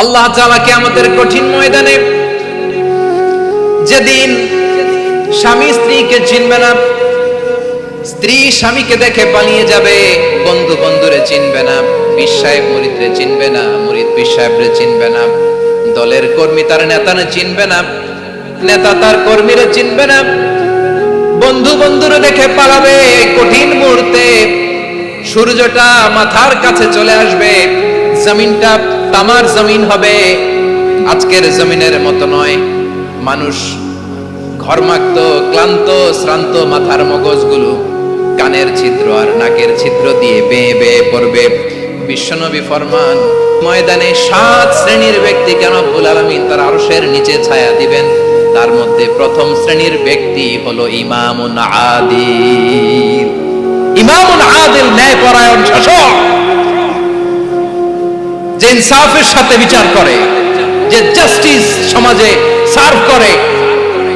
আল্লাহ তাআলা কিয়ামতের কঠিন ময়দানে যেদিন স্বামী স্ত্রীকে চিনবে না, স্ত্রী স্বামীকে দেখে পালিয়ে যাবে, বন্ধু বন্ধুরে চিনবে না, পীর সাহেব মুরিদরে চিনবে না, মুরিদ পীর সাহেবরে চিনবে না, দলের কর্মী তার নেতারে চিনবে না, নেতা তার কর্মীরে চিনবে না, বন্ধু বন্ধুরে দেখে পালাবে। কঠিন মুহূর্তে সূর্যটা মাথার কাছে চলে আসবে, জমিনটা তামার জমিন হবে, আজকের জমিনের মতো নয়। মানুষ ঘর্মাক্ত, ক্লান্ত, শ্রান্ত মাথার মগজগুলো কানের ছিদ্র আর নাকের ছিদ্র দিয়ে বেয়ে বেয়ে পড়বে। বিশ্বনবী ফরমান, ময়দানে 7 শ্রেণীর ব্যক্তিকে রব্বুল আলামিন তার আরশের নিচে ছায়া দিবেন। তার মধ্যে প্রথম শ্রেণীর ব্যক্তি হলো ইমামুন আদিল। ইমামুন আদিল, ন্যায়পরায়ণ শাসক, যে ইনসাফের সাথে বিচার করে, যে জাস্টিস সমাজে সার্ভ করে,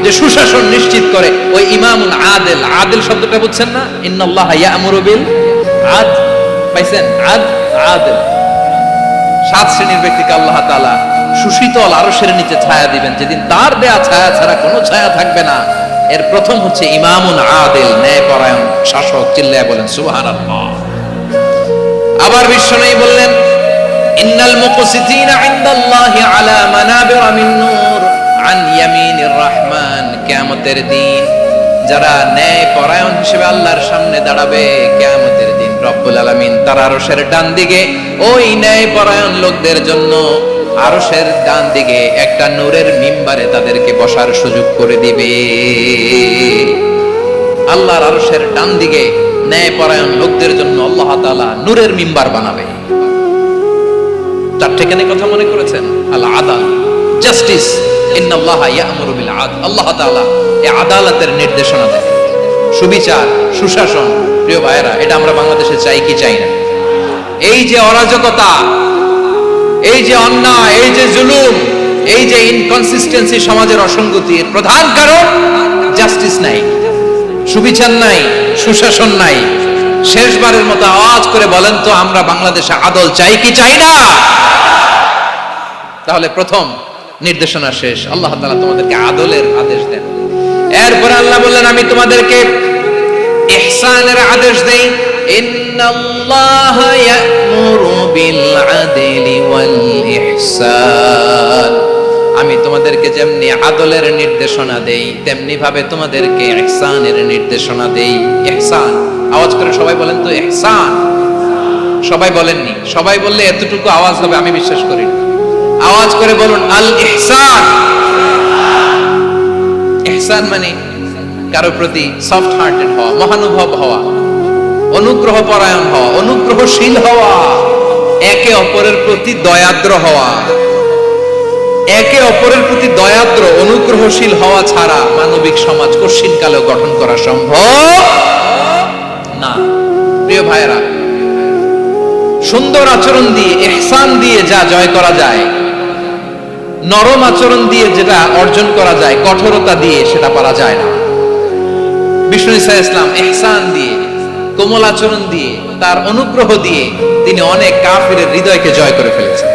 যে সুশাসন নিশ্চিত করে, ওই ইমামুন আদিল। আদিল শব্দটা বুঝছেন না? ইন্নাল্লাহা ইয়া'মুরু বিল আদল। পাইছেন? আদিল। 7 শ্রেণীর ব্যক্তিকে আল্লাহ তাআলা সুশীতল আরশের নিচে ছায়া দিবেন, যেদিন তার দেয়া ছায়া ছাড়া কোনো ছায়া থাকবে না। এর প্রথম হচ্ছে ইমামুন আদিল, ন্যায়পরায়ণ শাসক। চিল্লায়া বলেন সুবহানাল্লাহ। আবার বিশ্বনবী বললেন, ইন্নাল মুকসিতিনা ইনদাল্লাহি আলা মানাবিরা মিন নূর আন ইয়ামিনির রহমান। কিয়ামতের দিন যারা ন্যায়পরায়ণ হিসেবে আল্লাহর সামনে দাঁড়াবে, কিয়ামতের দিন রব্বুল আলামিন তার আরশের ডান দিকে ওই ন্যায়পরায়ণ লোকদের জন্য আরশের ডান দিকে একটা নূরের মিম্বারে তাদেরকে বসার সুযোগ করে দিবে। আল্লাহর আরশের ডান দিকে ন্যায়পরায়ণ লোকদের জন্য আল্লাহ তাআলা নূরের মিম্বার বানাবে। 4টি কথা মনে করেছেন? আল আদাল, জাস্টিস। ইন্নাল্লাহা ইয়া'মুরু বিল আদল। আল্লাহ তাআলা এই আদালতের নির্দেশনা দেন, সুবিচার, সুশাসন। প্রিয় ভাইয়েরা, এটা আমরা বাংলাদেশে চাই কি চাই না? এই যে অরাজকতা, এই যে অন্যায়, এই যে জুলুম, এই যে ইনকনসিস্টেন্সি, সমাজের অসঙ্গতি, এর প্রধান কারণ জাস্টিস নাই, সুবিচার নাই, সুশাসন নাই। শেষবারের মতো আওয়াজ করে বলেন তো, আমরা বাংলাদেশে আদল চাই কি চাই না? তাহলে প্রথম নির্দেশনা শেষ, আল্লাহ তাআলা তোমাদেরকে আদলের আদেশ দেন। এরপর আল্লাহ বললেন, আমি তোমাদেরকে ইহসানের আদেশ দেই। ইন্নাল্লাহা ইয়া'মুরু বিল আদলি ওয়াল ইহসান। আমি তোমাদেরকে যেমনি আদলের নির্দেশনা দেই, তেমনি ভাবে তোমাদেরকে ইহসানের নির্দেশনা দেই। ইহসান, আওয়াজ করে সবাই বলেন তো ইহসান। সবাই বলেননি, সবাই বললে এতটুকু আওয়াজ হবে আমি বিশ্বাস করি না। আওয়াজ করে বলুন আল ইহসান। ইহসান মানে কারো প্রতি সফট হার্টেড হওয়া, মহানুভব হওয়া, অনুগ্রহ পরায়ণ হওয়া, অনুগ্রহশীল হওয়া, একে অপরের প্রতি দয়াদ্র হওয়া। একে অপরের প্রতি দয়াদ্র, অনুগ্রহশীল হওয়া ছাড়া মানবিক সমাজ কঠিন কালেও গঠন করা সম্ভব না। প্রিয় ভাইয়েরা, সুন্দর আচরণ দিয়ে, ইহসান দিয়ে যা জয় করা যায়, নরম আচরণ দিয়ে যেটা অর্জন করা যায়, কঠোরতা দিয়ে সেটা পারা যায় না। বিষ্ণু ঈসা ইসলাম ইহসান দিয়ে, কোমল আচরণ দিয়ে, তার অনুগ্রহ দিয়ে তিনি অনেক কাফিরের হৃদয়কে জয় করে ফেলেছেন।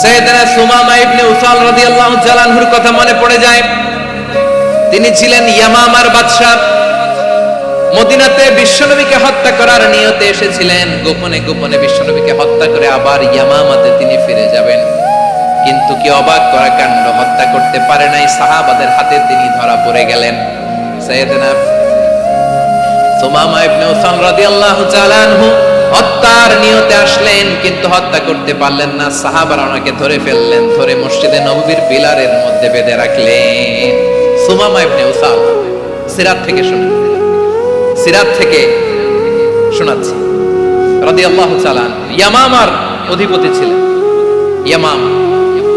সাইয়েদনা সুমামা ইবনে উসাল রাদিয়াল্লাহু তাআলা আনহুর কথা মনে পড়ে যায়। তিনি ছিলেন ইয়ামামার বাদশা। মদিনাতে বিশ্বনবীকে হত্যা করার নিয়তে এসেছিলেন। গোপনে গোপনে বিশ্বনবীকে হত্যা করে আবার ইয়ামামাতে তিনি ফিরে যাবেন। কিন্তু কি অবাক করা কাণ্ড, হত্যা করতে পারে নাই, সাহাবাদের হাতে তিনি ধরা পড়ে গেলেন। সাইয়েদনা সুমামা ইবনে উসাল রাদিয়াল্লাহু তাআলা আনহু হত্যার নিয়তে আসলেন, কিন্তু হত্যা করতে পারলেন না। সাহাবারা ওনাকে ধরে ফেললেন, ধরে মসজিদে নববীর পিলারের মধ্যে বেঁধে রাখলেন। সুমামা ইবনে উসাল, সিরাত থেকে শুনেন, সিরাত থেকে শোনাচ্ছি, রাদিয়াল্লাহু তাআলা ইয়ামামার অধিপতি ছিলেন। ইয়ামাম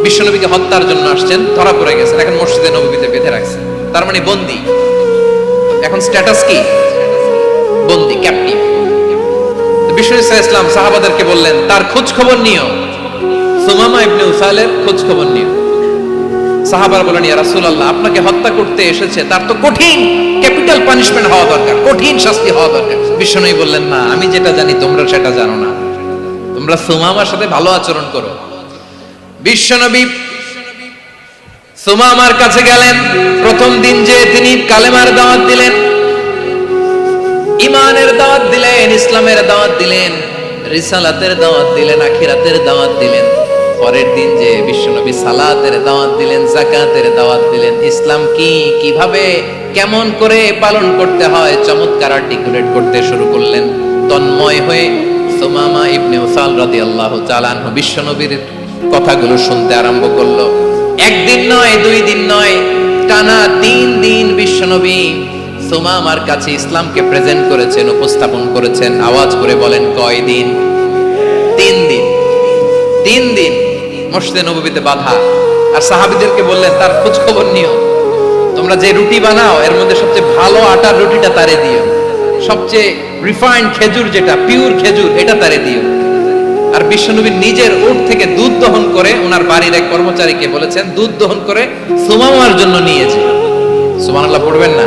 বিশ্বনবীকে হত্যার জন্য আসছেন, ধরা পড়ে গেছেন, এখন মসজিদে নববীতে বেঁধে রাখছেন, তার মানে বন্দী। এখন স্ট্যাটাস কি? বন্দী, ক্যাপ্টিভ। বিষ্ণু ঈসা ইসলাম সাহাবাদেরকে বললেন, তার খোঁজ খবর নিও, সুমামা ইবনে উসালের খোঁজ খবর নিও। সাহাবারা বলেন, ইয়া রাসূলুল্লাহ, আপনাকে হত্যা করতে এসেছে, তার তো কঠিন ক্যাপিটাল পানিশমেন্ট হওয়া দরকার, কঠিন শাস্তি হওয়া দরকার। বিশ্বনবী বললেন, না, আমি যেটা জানি তোমরা সেটা জানো না। তোমরা সুমামার সাথে ভালো আচরণ করো, বিশ্বনবী সুমামার কাছে গেলেন। প্রথম দিন যে তিনি কালেমার দাওয়াত দিলেন, ইমানের দাওয়াত দিলেন, ইসলামের দাওয়াত দিলেন, রিসালাতের দাওয়াত দিলেন, আখিরাতের দাওয়াত দিলেন। পরের দিন যে বিশ্বনবী সালাতের দাওয়াত দিলেন, যাকাতের দাওয়াত দিলেন, ইসলাম কি, কিভাবে, কেমন করে পালন করতে হয় চমৎকার আর্টিকুলেট করতে শুরু করলেন। তন্ময় হয়ে সুমামা ইবনে উসাল রাদিয়াল্লাহু তাআলা আনহু বিশ্বনবীর কথাগুলো শুনতে আরম্ভ করলো। একদিন নয়, 2 দিন নয়, টানা 3 দিন বিশ্বনবী সুমামার কাছে ইসলামকে প্রেজেন্ট করেছেন, উপস্থাপন করেছেন। আওয়াজ করে বলেন, কয় দিন? 3 দিন। 3 দিন মসজিদে নববীতে বাধা। আর সাহাবীদেরকে বললেন, তার খোঁজ খবর নিও, তোমরা যে রুটি বানাও এর মধ্যে সবচেয়ে ভালো আটার রুটিটা তারে দিও, সবচেয়ে রিফাইন্ড খেজুর, যেটা পিওর খেজুর, এটা তারে দিও। আর বিশ্বনবী নিজের উট থেকে দুধ দহন করে ওনার বাড়ির এক কর্মচারীকে বলেছেন, দুধ দহন করে সুমামার জন্য নিয়েছে। সুবহানাল্লাহ পড়বেন না?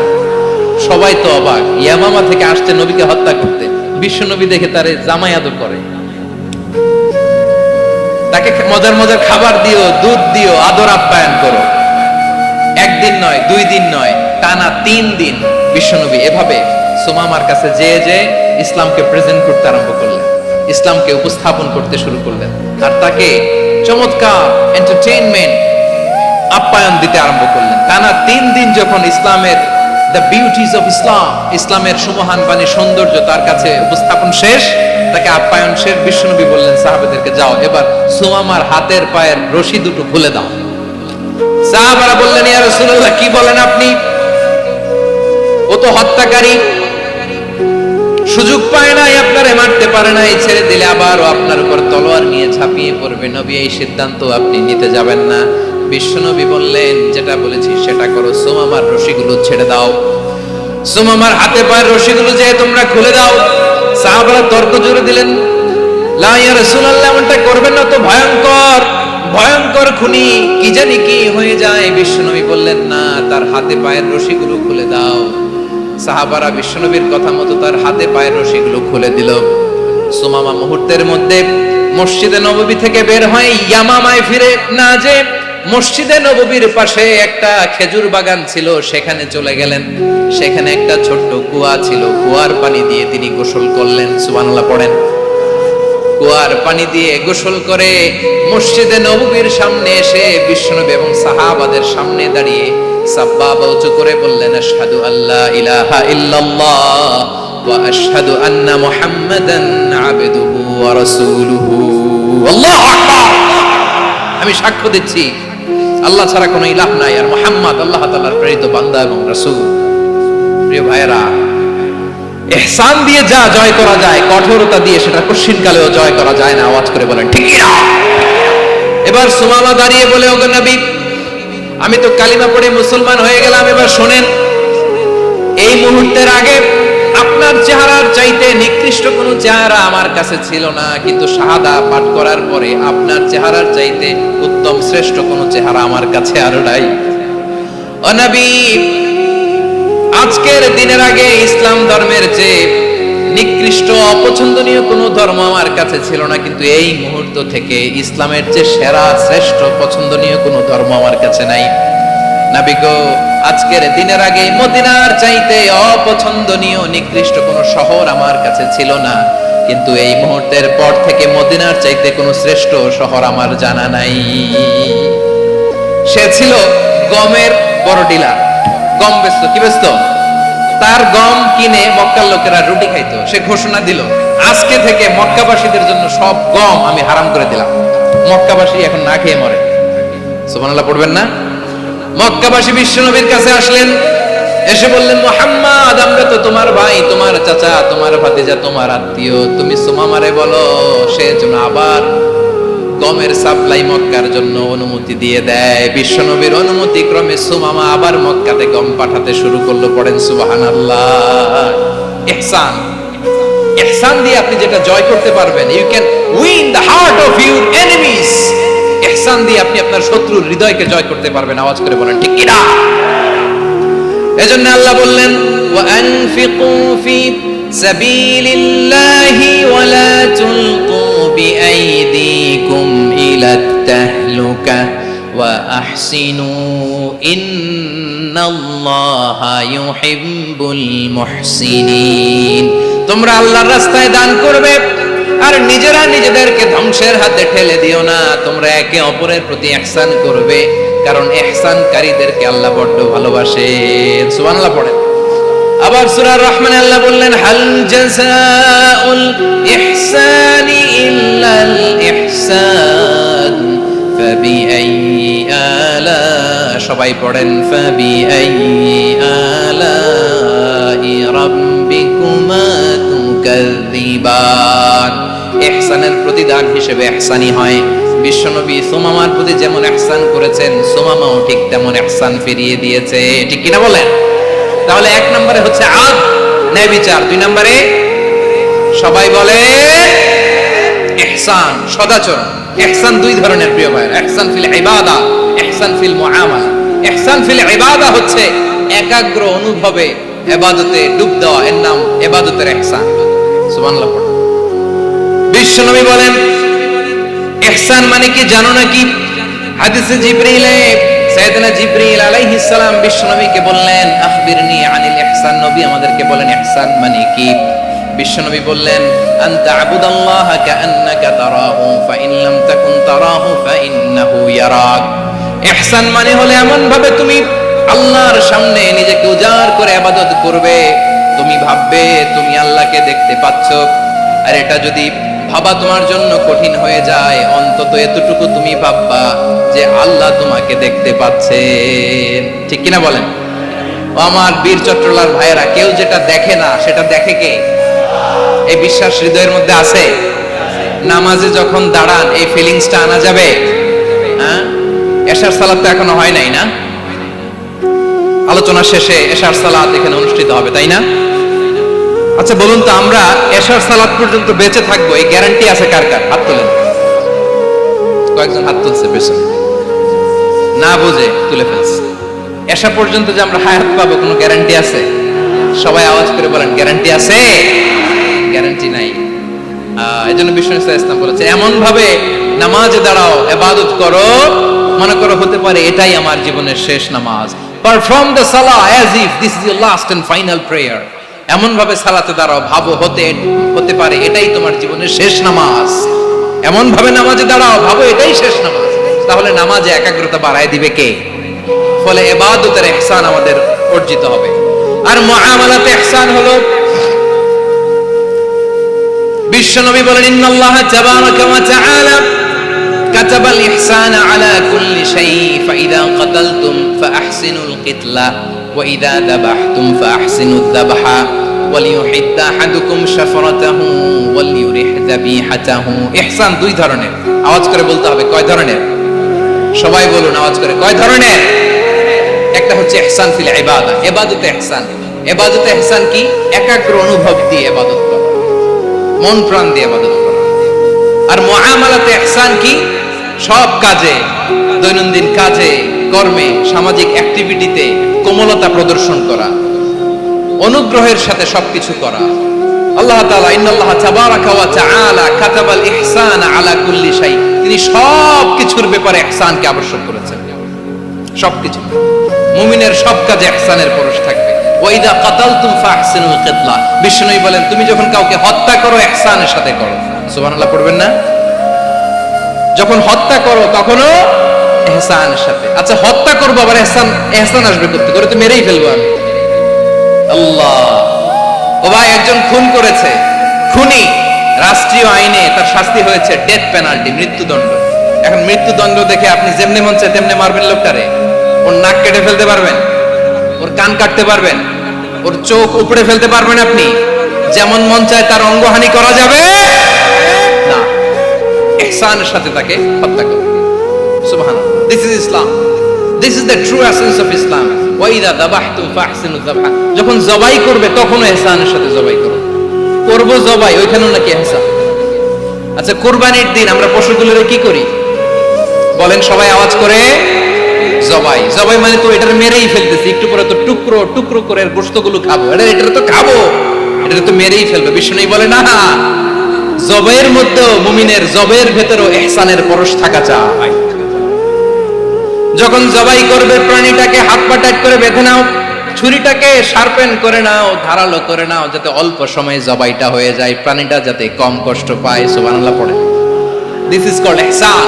সবাই তো অবাক, ইয়ামামা থেকে আসছে নবীকে হত্যা করতে, বিশ্বনবী দেখে তারে জামাই আদর করে, তাকে মজার মজার খাবার দিও, দুধ দিও, আদর আপ্যায়ন করো। একদিন নয়, 2 দিন নয়, টানা 3 দিন বিশ্বনবী এভাবে সুমামার কাছে যে ইসলামকে প্রেজেন্ট করতে আরম্ভ করলেন, ইসলামকে উপস্থাপন করতে শুরু করলেন। আর তাকে চমৎকার এন্টারটেইনমেন্ট, আপ্যায়ন দিতে আরম্ভ করলেন। টানা 3 দিন যখন ইসলামের দ্য বিউটিজ অফ ইসলাম, ইসলামের সুমহান বাণী, সৌন্দর্য তার কাছে উপস্থাপন শেষ, তাকে আপ্যায়ন শেষ, বিশ্বনবী বললেন সাহাবাদেরকে, যাও এবার সুমামার হাতের পায়ের রশি দুটো খুলে দাও। সাহাবারা বললেন, ইয়া রাসূলুল্লাহ, কি বলেন আপনি? ও তো হত্যাকারী, সুযোগ পায় নাই, আপনারে মারতে পারে নাই, ছেড়ে দিলে আবার ও আপনার উপর তলোয়ার নিয়ে ঝাঁপিয়ে পড়বে। নবী, এই সিদ্ধান্ত আপনি নিতে যাবেন না। বিশ্বনবী বললেন, যেটা বলেছি সেটা করো, সুমামার রশিগুলো ছেড়ে দাও, সুমামার হাতে পায়ের রশিগুলো যে তোমরা খুলে দাও। সাহাবারা তর্ক জুড়ে দিলেন, লা ইয়া রাসূলুল্লাহ, এমনটা করবেন না, তো ভয়ঙ্কর, ভয়ঙ্কর খুনি, কি জানি কি হয়ে যায়। বিশ্বনবী বললেন, না, তার হাতে পায়ের রশিগুলো খুলে দাও। সাহাবারা বিশ্বনবীর কথা মতো তার হাতে পায়ের রশিগুলো খুলে দিল। সুমামা মুহূর্তের মধ্যে মসজিদে নববী থেকে বের হয়ে ইয়ামামায় ফিরে না যে মসজিদে নববীর পাশে একটা খেজুর বাগান ছিল, সেখানে চলে গেলেন। সেখানে একটা ছোট্ট কুয়া ছিল, কুয়ার পানি দিয়ে তিনি গোসল করলেন। সুবহানাল্লাহ পড়েন। কুয়ার পানি দিয়ে গোসল করে মসজিদে নববীর সামনে এসে বিশ্বনবী এবং সাহাবাদের সামনে দাঁড়িয়ে সাব্বাবা উঁচু করে বললেন, আশহাদু আল্লা ইলাহা ইল্লাল্লাহ ওয়া আশহাদু আন্না মুহাম্মাদান আবদুহু ওয়া রাসূলুহু। আল্লাহু আকবার। আমি সাক্ষ্য দিচ্ছি আল্লাহ ছাড়া কোনো ইলাহ নাই, আর মুহাম্মদ আল্লাহ তাআলার প্রেরিত বান্দা এবং রাসূল। প্রিয় ভাইরা, ইহসান দিয়ে যা জয় করা যায়, কঠোরতা দিয়ে সেটা কঠিনকালেও জয় করা যায় না। আওয়াজ করে বলেন, ঠিক না? এবার সুমামা দাঁড়িয়ে বলে, ওগো নবী, আমি তো কালিমা পড়ে মুসলমান হয়ে গেলাম, এবার শোনেন, এই মুহূর্তের আগে আপনার চেহারার চাইতে নিকৃষ্ট কোনো চেহারা আমার কাছে ছিল না, কিন্তু শাহাদা পাঠ করার পরে আপনার চেহারার চাইতে উত্তম শ্রেষ্ঠ কোনো চেহারা আমার কাছে আর নাই। ও নবী, আজকের দিনের আগে ইসলাম ধর্মের চেয়ে নিকৃষ্ট অপছন্দনীয় কোনো ধর্ম আমার কাছে ছিল না, কিন্তু এই মুহূর্ত থেকে ইসলামের চেয়ে সেরা শ্রেষ্ঠ পছন্দনীয় কোনো ধর্ম আমার কাছে নাই। নবী গো, আজকের দিনের আগে মদিনার চাইতে অপছন্দনীয় নিকৃষ্ট কোনো শহর আমার কাছে ছিল না, কিন্তু এই মুহূর্তের পর থেকে মদিনার চাইতে কোনো শ্রেষ্ঠ শহর আমার জানা নাই। সে ছিল গমের বড় ডিলার, গম বেচত। কি বেচত? তার গম কিনে মক্কার লোকেরা রুটি খাইতো। সে ঘোষণা দিল, আজকে থেকে মক্কাবাসীদের জন্য সব গম আমি হারাম করে দিলাম, মক্কাবাসী এখন না খেয়ে মরে। সুবহানাল্লাহ পড়বেন না? মক্কাবাসী বিশ্বনবীর কাছে আসলেন, এসে বললেন, মুহাম্মদ, আমরা তো তোমার ভাই, তোমার চাচা, তোমার ভাতিজা, তোমার আত্মীয়, তুমি সুমামারে বলো সে যেন আবার গমের সাপ্লাই মক্কার জন্য অনুমতি দিয়ে দেয়। বিশ্বনবীর অনুমতি ক্রমে সুমামা আবার মক্কাতে গম পাঠাতে শুরু করলো। পড়েন সুবহানাল্লাহ। ইহসান, ইহসান দিয়ে আপনি যেটা জয় করতে পারবেন, you can win the heart of your enemies. ইহসান দিয়ে আপনি আপনার শত্রুর হৃদয়কে জয় করতে পারবেন। আওয়াজ করে বলেন, ঠিক কিনা? এজন্য আল্লাহ বললেন, ওয়া আনফিকু ফি সাবিলিল্লাহি ওয়া লা তুলকু বিআইদিকুম ইলাত তাহলুকা। আহসিনুকা ওয়া আহসিনু ইন্নাল্লাহা ইউহিব্বুল মুহসিনিন। তোমরা আল্লাহর রাস্তায় দান করবে আর নিজেরা নিজেদেরকে ধ্বংসের হাতে ঠেলে দিও না। তোমরা একে অপরের প্রতি ইহসান করবে, কারণ ইহসানকারীদেরকে আল্লাহ বড় ভালোবাসেন। সুবহানাল্লাহ পড়েন। আবার সূরা রহমানে আল্লাহ বললেন, হাল জাযাউল ইহসানি ইল্লাল ইহসান ফাবিআইয়ি আলা, সবাই পড়েন, ফাবিআইয়ি আলাই রাব্বিকুমা তুকাযযিবান। ইহসানের প্রতিদান হিসেবে ইহসানি হয়। বিশ্বনবী সুমামার প্রতি যেমন ইহসান করেছেন, সুমামাও ঠিক তেমন ইহসান ফিরিয়ে দিয়েছে। ঠিক কিনা বলেন? তাহলে এক নম্বরে হচ্ছে আদ, ন্যায় বিচার। দুই নম্বরে সবাই বলে ইহসান, সদাচরণ। ইহসান দুই ধরনের প্রিয় ভাই, ইহসান ফিল ইবাদা, ইহসান ফিল মুআমালা। ইহসান ফিল ইবাদা হচ্ছে একাগ্র অনুভবে ইবাদতে ডুব দেওয়া, এর নাম ইবাদতের ইহসান। সুবহানাল্লাহ। বিশ্বনবী বলেন ইহসান মানে কি জানো নাকি? হাদিসে জিবরিলে সাইয়েদনা জিবরিল আলাইহিস সালাম বিশ্বনবীকে বললেন, আখবিরনি আনিল ইহসান। নবী আমাদেরকে বলেন ইহসান মানে কি? বিশ্বনবী বললেন, আনতা আবুদাল্লাহা কাআন্নাকা তারাহু ফাইন লাম তাকুন তারাহু ফাইন্নাহু ইয়ারাক। ইহসান মানে হলো এমন ভাবে তুমি আল্লাহর সামনে নিজেকে উজাড় করে ইবাদত করবে, তুমি ভাববে তুমি আল্লাহকে দেখতে পাচ্ছ। আর এটা যদি ভাবা তোমার জন্য কঠিন হয়ে যায়, অন্তত এতটুকু তুমি ভাববা যে আল্লাহ তোমাকে দেখতে পাচ্ছেন। ঠিক কিনা বলেন? ও আমার বীর চট্টলার ভাইয়েরা, কেউ যেটা দেখে না সেটা দেখে কে? এই বিশ্বাস হৃদয়ের মধ্যে আছে? নামাজে যখন দাঁড়ান এই ফিলিংসটা আনা যাবে? হ্যাঁ, এশার সালাত তো এখনো হয় নাই না? আলোচনা শেষে এশার সালাত এখানে অনুষ্ঠিত হবে, তাই না? আচ্ছা বলুন তো, আমরা এশার সালাত পর্যন্ত বেঁচে থাকবো এই গ্যারান্টি আছে কার কার? হাত তোলেন। কয়েকজন হাত তুলছে পেছনে, না বুঝে তুলে ফেলছে। এশা পর্যন্ত যে আমরা হায়াত পাবো কোনো গ্যারান্টি আছে? সবাই আওয়াজ করে বলেন, গ্যারান্টি আছে? গ্যারান্টি নাই। এজন্য বিষ্ণু ইসলাম বলেছে, এমন ভাবে নামাজে দাঁড়াও, ইবাদত করো, মনে করো হতে পারে এটাই আমার জীবনের শেষ নামাজ। পারফর্ম দ্য সালাহ as if this is your last and final prayer. এমন ভাবে সালাতে দাঁড়াও, ভাবো হতে পারে এটাই তোমার জীবনের শেষ নামাজ। এমন ভাবে নামাজে দাঁড়াও, ভাবো এটাই শেষ নামাজ। তাহলে নামাজে একাগ্রতা বাড়ায় দিবে কে? ফলে ইবাদতের ইহসান আমাদের অর্জিত হবে। আর মুআমালাতে ইহসান হলো, বিশ্বনবী বলেন, ইন্নাল্লাহা তাবারাকা ওয়া তাআলা কাতাবাল ইহসানা আলা কুল্লি শাই, ফাইদা কাতালতুম ফাআহসিনুল কিতলা ওয়া ইযা যাবাহতুম ফাআহসিনুদ যাবহা ওয়ালিয়ুহিদ্দা আহাদুকুম শাফরাতাহু ওয়ালিয়ুরিহ যাবিহাতাহু। ইহসান দুই ধরনের। আওয়াজ করে বলতে হবে, কয় ধরনের? সবাই বলুন আওয়াজ করে, কয় ধরনের? একটা হচ্ছে ইহসান ফিল ইবাদা, ইবাদতে ইহসান। ইবাদতে ইহসান কি? একাগ্র অনুভব দিয়ে ইবাদত করা, মন প্রাণ দিয়ে ইবাদত করা। আর মুআমালাতে ইহসান কি? সব কাজে, দৈনন্দিন কাজে, কর্মে, সামাজিক অ্যাক্টিভিটিতে কোমলতা প্রদর্শন করা, অনুগ্রহের সাথে সবকিছু করা। আল্লাহ তাআলা ইন্নাল্লাহা তাবারাকা ওয়া তাআলা কাতাবাল ইহসানা আলা কুল্লি শাই, তিনি সব কিছুর ব্যাপারে ইহসানকে আবশ্যক করেছেন। সবকিছু, মুমিনের সব কাজে ইহসানের পরশ থাকবে। ওয়া ইযা কাতালতুম ফাহসিনুল কিতলা, বিষ্ণু বলেন তুমি যখন কাউকে হত্যা করো ইহসানের সাথে করো। সুবহানাল্লাহ পড়বেন না? যখন হত্যা করো তখনও ইহসানের সাথে। আচ্ছা হত্যা করবো আবার ইহসান আসবে করতে করে, তো মেরেই ফেলবো আমি। আল্লাহ, ও ভাই একজন খুন করেছে, খুনি, রাষ্ট্রীয় আইনে তার শাস্তি হয়েছে ডেথ পেনাল্টি, মৃত্যুদণ্ড। এখন মৃত্যুদণ্ড দেখে আপনি যেমনে মন চায় তেমনে মারবেন লোকটারে? ওর নাক কেটে ফেলতে পারবেন? ওর কান কাটতে পারবেন? ওর চোখ উপড়ে ফেলতে পারবেন আপনি? যেমন মন চায় তার অঙ্গহানি করা যাবে না। ইহসানের সাথে তাকে হত্যা করবে। সুবহানাল্লাহ, this is Islam, this is the true essence of Islam. ওয়া ইযা যাবাহতুম ফাহসিনুয যাবহা, যখন জবাই করবে তখনও ইহসানের সাথে জবাই করো। করব জবাই, ওইখানেও নাকি ইহসান। আচ্ছা কুরবানির দিন আমরা পশুগুলোরে কি করি বলেন সবাই আওয়াজ করে? জবাই। জবাই মানে তো এটার মেরেই ফেলতেছি, একটু পরে তো টুকরো টুকরো করে গোশতগুলো খাবো, এটা তো খাবো, এটা তো মেরেই ফেলবে। বিষ্ণু বলে না, জবাইয়ের মধ্যে মুমিনের জবাইয়ের ভেতরেও ইহসানের পরশ থাকা চাই। যখন জবাই করবে প্রাণীটাকে হাত পা টাইট করে বেঁধে নাও, ছুরিটাকে শার্পেন করে নাও, ধারালো করে নাও, যাতে অল্প সময়ে জবাইটা হয়ে যায়, প্রাণীটা যাতে কম কষ্ট পায়। সুবহানাল্লাহ পড়ে। দিস ইজ কল্ড ইহসান।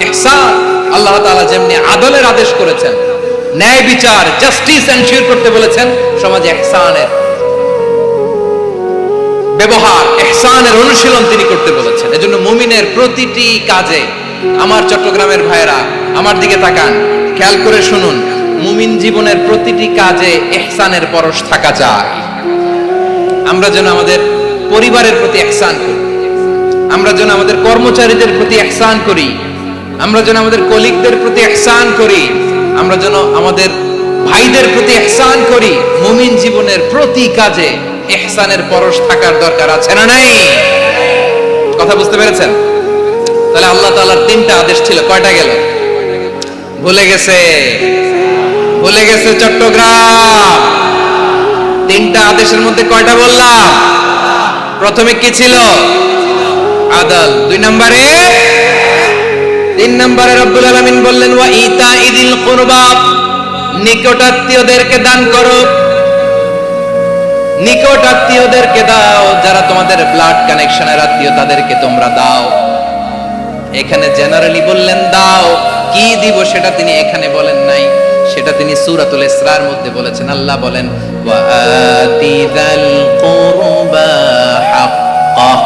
ইহসান, আল্লাহ তাআলা যেমনি আদলের আদেশ করেছেন, ন্যায় বিচার, জাস্টিস এনশিওর করতে বলেছেন, সমাজে ইহসানের ব্যবহার, ইহসানের অনুশীলন তিনি করতে বলেছেন। এজন্য মুমিনের প্রতিটি কাজে, আমার চট্টগ্রামের ভাইরা আমার দিকে তাকান, খেয়াল করে শুনুন, মুমিন জীবনের প্রতিটি কাজে ইহসানের পরশ থাকা চাই। আমরা যেন আমাদের পরিবারের প্রতি ইহসান করি, আমরা যেন আমাদের কর্মচারীদের প্রতি ইহসান করি, আমরা যেন আমাদের কলিগদের প্রতি ইহসান করি, আমরা যেন আমাদের ভাইদের প্রতি ইহসান করি। মুমিন জীবনের প্রতি কাজে ইহসানের পরশ থাকার দরকার আছে না নাই? কথা বুঝতে পেরেছেন? তাহলে আল্লাহ তাআলার তিনটা আদেশ ছিল, কয়টা গেল? ভুলে গেছে, ভুলে গেছে চট্টগ্রাম। তিনটা আদেশের মধ্যে কয়টা বললাম? প্রথমে কি ছিল? আদল। দুই নম্বরে, তিন নম্বরে রব্বুল আলামিন বললেন ওয়া ইতাইদিল কুরবা, নিকটাত্মীয়দেরকে দান করো, নিকটাত্মীয়দেরকে দাও, যারা তোমাদের ব্লাড কানেকশনের আত্মীয় তাদেরকে তোমরা দাও। এখানে জেনারেলি বললেন দাও, কি দিব সেটা তিনি এখানে বলেন নাই, সেটা তিনি সূরাতুল ইসরার মধ্যে বলেছেন। আল্লাহ বলেন ওয়া আতিযাল কুরবা হাক্কাহ,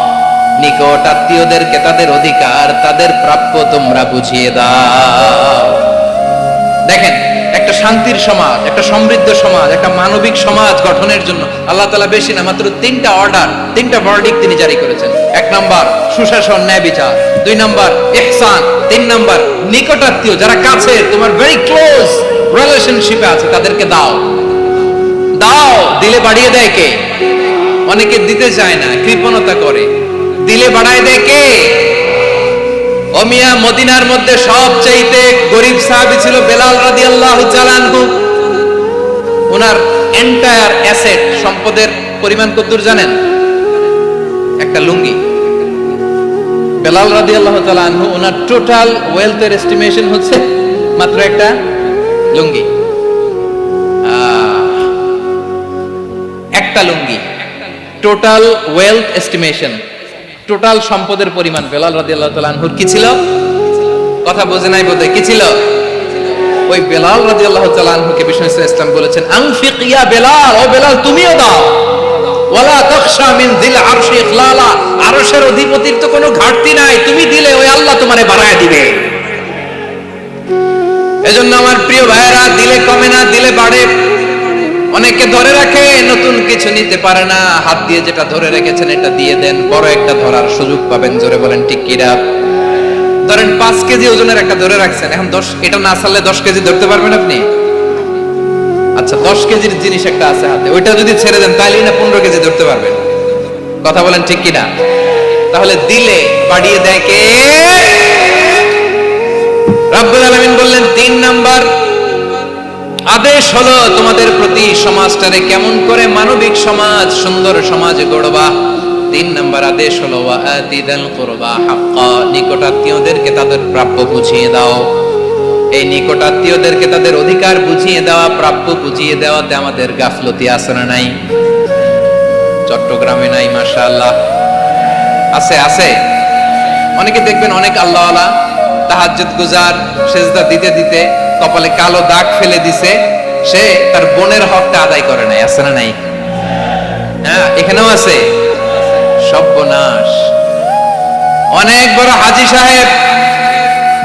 নিকট আত্মীয়দেরকে তাদের অধিকার, তাদের প্রাপ্য তোমরা বুঝিয়ে দাও। দেখেন, একটা শান্তির সমাজ, একটা সমৃদ্ধ সমাজ, একটা মানবিক সমাজ গঠনের জন্য আল্লাহ তাআলা বেশি না, মাত্র তিনটা অর্ডার, তিনটা ভার্ডিক্ট তিনি জারি করেছেন। এক নাম্বার সুশাসন, ন্যায় বিচার। দুই নাম্বার ইহসান। তিন নাম্বার নিকটাত্মীয়, যারা কাছে, তোমার ভেরি ক্লোজ রিলেশনশিপে আছে, তাদেরকে দাও। দাও, দিলে বাড়িয়ে দেয় কে? অনেকে দিতে চায় না, কৃপণতা করে। দিলে বাড়ায় দেয় কে? ও মিয়া, মদিনার মধ্যে সবচাইতে গরিব সাহাবী ছিল বেলাল রাদিয়াল্লাহু তাআলা আনহু। ওনার এন্টায়ার অ্যাসেট, সম্পদের পরিমাণ কতদূর জানেন? একটা লুঙ্গি। বেলাল রাদিয়াল্লাহু তাআলা আনহু, ওনার টোটাল ওয়েলথের এস্টিমেশন হচ্ছে মাত্র একটা লুঙ্গি। একটা লুঙ্গি, টোটাল ওয়েলথ এস্টিমেশন, টোটাল সম্পদের পরিমাণ বেলাল রাদিয়াল্লাহু তাআলা আনহুর কি ছিল? কথা বোঝে নাই বোধহয়, কি ছিল? ওই বেলাল রাদিয়াল্লাহু তাআলা আনহুকে বিষ্ণু ইসলাম বলেছেন আনফিক ইয়া বেলাল, ও বেলাল তুমিও দাও। ওয়ালা তাখশা মিন যিল আরশি ইখলালা, আরশের অধিপতির তো কোনো ঘাটতি নাই, তুমি দিলে ওই আল্লাহ তোমারে বাড়ায় দিবে। এজন্য আমার প্রিয় ভাইয়েরা, দিলে কমে না, দিলে বাড়ে। অনেকে ধরে রাখে, নতুন কিছু নিতে পারে না, হাত দিয়ে যেটা ধরে রেখেছেন এটা দিয়ে দেন, বড় একটা ধরার সুযোগ পাবেন। জোরে বলেন ঠিক কিনা? ধরেন 5 কেজি ওজনের একটা ধরে রাখছেন, এখন 10, এটা না ছাড়লে 10 কেজি ধরতে পারবেন আপনি? আচ্ছা, 10 কেজির জিনিস একটা আছে হাতে, ওইটা যদি ছেড়ে দেন তাহলে না 15 কেজি ধরতে পারবেন। কথা বলেন ঠিক কিনা? তাহলে দিলে বাড়িয়ে দেয় কে? রব্বুল আলামিন বললেন 3 নাম্বার আদেশ হলো তোমাদের প্রতি সমাজটারে কেমন করে মানবিক সমাজ, সুন্দর সমাজ গড়বা। 3 নাম্বার আদেশ হলো ওয়া আতিযাল কুরবা হাক্কা, নিকটাত্মীয়দেরকে তাদের প্রাপ্য বুঝিয়ে দাও। এই নিকটাত্মীয়দেরকে তাদের অধিকার বুঝিয়ে দেওয়া, প্রাপ্য বুঝিয়ে দেওয়াতে আমাদের গাফলতি আছে না নাই? চট্টগ্রামে নাই? মাশাআল্লাহ আছে, আছে। অনেকে দেখবেন অনেক আল্লাহওয়ালা তাহাজ্জুদ গুজার, সেজদা দিতে দিতে কপালে কালো দাগ ফেলে দিছে, সে তার বোনের হকটা আদায় করে নাই। আছে না নাই? হ্যাঁ, এখানেও আছে। সর্বনাশ। অনেক বড় হাজী সাহেব,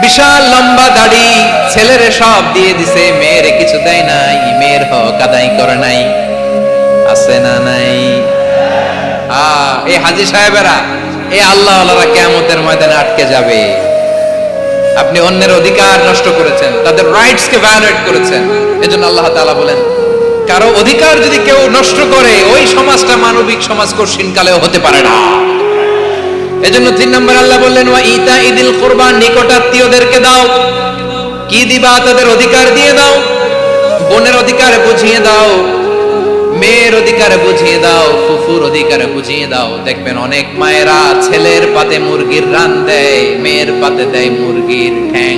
বিশাল লম্বা দাড়ি, ছেলেরে সব দিয়ে দিছে, মেয়েরে কিছু দেয় নাই, মেয়ের হক আদায় করে নাই। আছে না নাই? এই হাজী সাহেবেরা, এই আল্লাহওয়ালারা কিয়ামতের ময়দানে আটকে যাবে। আপনি অন্যের অধিকার নষ্ট করেছেন, তাদের রাইটস কে ভায়োলেট করেছেন। এজন্য আল্লাহ তাআলা বলেন, কারো অধিকার যদি কেউ নষ্ট করে, ওই সমাজটা মানবিক সমাজ কঠিন কালেও হতে পারে না। এজন্য 3 নম্বর আল্লাহ বললেন ওয়া ইতাইদিল কুরবা, নিকটাত্মীয়দেরকে দাও। কি দিবা? তাদের অধিকার দিয়ে দাও। বোনের অধিকার বুঝিয়ে দাও, মেয়ের অধিকার বুঝিয়ে দাও, ফুফুর অধিকার বুঝিয়ে দাও। দেখবেন অনেক মায়েরা ছেলের পাতে মুরগির রান দেয়, মেয়ের পাতে দেয় মুরগির ঠ্যাং।